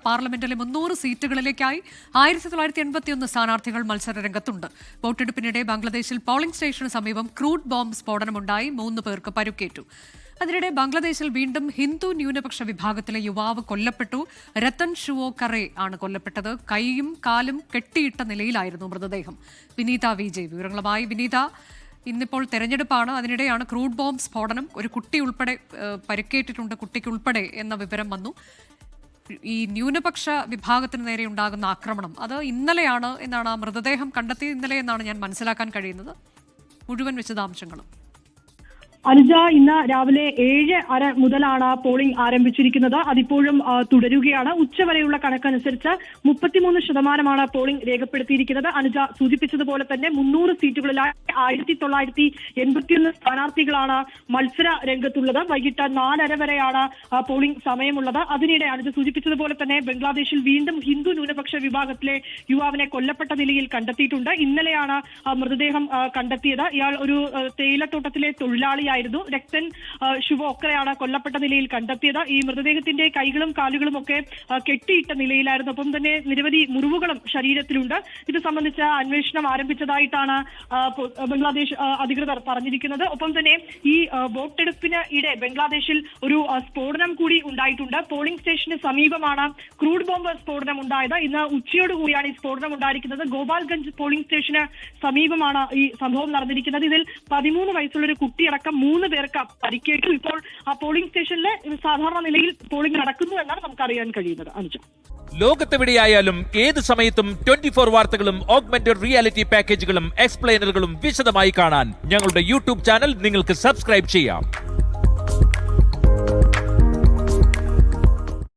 പാർലമെന്റിലെ 300 സീറ്റുകളിലേക്കായി 1981 സ്ഥാനാർത്ഥികൾ മത്സരരംഗത്തുണ്ട്. വോട്ടെടുപ്പിനിടെ ബംഗ്ലാദേശിൽ പോളിംഗ് സ്റ്റേഷന് സമീപം ക്രൂഡ് ബോംബ് സ്ഫോടനമുണ്ടായി 3 പേർക്ക് പരുക്കേറ്റു. അതിനിടെ ബംഗ്ലാദേശിൽ വീണ്ടും ഹിന്ദു ന്യൂനപക്ഷ വിഭാഗത്തിലെ യുവാവ് കൊല്ലപ്പെട്ടു. രത്തൻ ഷുവോ കറെ ആണ് കൊല്ലപ്പെട്ടത്. കൈയും കാലും കെട്ടിയിട്ട നിലയിലായിരുന്നു മൃതദേഹം. വിനീത വിജയ് വിവരങ്ങളുമായി. വിനീത, ഇന്നിപ്പോൾ തെരഞ്ഞെടുപ്പാണ്, അതിനിടെയാണ് ക്രൂഡ് ബോംബ് സ്ഫോടനം. ഒരു കുട്ടി ഉൾപ്പെടെ പരിക്കേറ്റിട്ടുണ്ട്, കുട്ടിക്കുൾപ്പെടെ എന്ന വിവരം വന്നു. ഈ ന്യൂനപക്ഷ വിഭാഗത്തിന് നേരെ ഉണ്ടാകുന്ന ആക്രമണം അത് ഇന്നലെയാണ് എന്നാണ്, ആ മൃതദേഹം കണ്ടെത്തിയത് ഇന്നലെ എന്നാണ് ഞാൻ മനസ്സിലാക്കാൻ കഴിയുന്നത്. മുഴുവൻ വിശദാംശങ്ങളും. അനുജ, ഇന്ന് രാവിലെ 7:30 മുതലാണ് പോളിംഗ് ആരംഭിച്ചിരിക്കുന്നത്. അതിപ്പോഴും തുടരുകയാണ്. ഉച്ചവരെയുള്ള കണക്കനുസരിച്ച് 33% പോളിംഗ് രേഖപ്പെടുത്തിയിരിക്കുന്നത്. അനുജ സൂചിപ്പിച്ചതുപോലെ തന്നെ 300 സീറ്റുകളിലായി 1981 സ്ഥാനാർത്ഥികളാണ് മത്സര രംഗത്തുള്ളത്. വൈകിട്ട് 4:30 വരെയാണ് പോളിംഗ് സമയമുള്ളത്. അതിനിടെ അനുജ സൂചിപ്പിച്ചതുപോലെ തന്നെ ബംഗ്ലാദേശിൽ വീണ്ടും ഹിന്ദു ന്യൂനപക്ഷ വിഭാഗത്തിലെ യുവാവിനെ കൊല്ലപ്പെട്ട നിലയിൽ കണ്ടെത്തിയിട്ടുണ്ട്. ഇന്നലെയാണ് മൃതദേഹം കണ്ടെത്തിയത്. ഇയാൾ ഒരു തേയിലത്തോട്ടത്തിലെ തൊഴിലാളി ായിരുന്നു. രക്തൻ ഷുവോക്കറെയാണ് കൊല്ലപ്പെട്ട നിലയിൽ കണ്ടെത്തിയത്. ഈ മൃതദേഹത്തിന്റെ കൈകളും കാലുകളും ഒക്കെ കെട്ടിയിട്ട നിലയിലായിരുന്നു. ഒപ്പം തന്നെ നിരവധി മുറിവുകളും ശരീരത്തിലുണ്ട്. ഇത് സംബന്ധിച്ച് അന്വേഷണം ആരംഭിച്ചതായിട്ടാണ് ബംഗ്ലാദേശ് അധികൃതർ പറഞ്ഞിരിക്കുന്നത്. ഒപ്പം തന്നെ ഈ വോട്ടെടുപ്പിന് ഇടെ ബംഗ്ലാദേശിൽ ഒരു സ്ഫോടനം കൂടി ഉണ്ടായിട്ടുണ്ട്. പോളിംഗ് സ്റ്റേഷന് സമീപമാണ് ക്രൂഡ് ബോംബ് സ്ഫോടനം ഉണ്ടായത്. ഇന്ന് ഉച്ചയോടുകൂടിയാണ് ഈ സ്ഫോടനം ഉണ്ടായിരിക്കുന്നത്. ഗോപാൽഗഞ്ച് പോളിംഗ് സ്റ്റേഷന് സമീപമാണ് ഈ സംഭവം നടന്നിരിക്കുന്നത്. ഇതിൽ 13 വയസ്സുള്ള ഒരു കുട്ടിയടക്കം 3 പേർക്ക് പരിക്കേറ്റു. ഇപ്പോൾ ആ പോളിംഗ് സ്റ്റേഷനിൽ സാധാരണ നിലയിൽ പോളിംഗ് നടക്കുന്നു എന്നാണ് നമുക്ക് അറിയാൻ കഴിയുന്നത്. അനുജ, ലോകത്തെവിടെയായാലും ഏത് സമയത്തും 24 വാർത്തകളും ഓഗ്മെന്റഡ് റിയാലിറ്റി പാക്കേജുകളും എക്സ്പ്ലെയിനറുകളും വിശദമായി കാണാൻ ഞങ്ങളുടെ യൂട്യൂബ് ചാനൽ നിങ്ങൾക്ക് സബ്സ്ക്രൈബ് ചെയ്യാം.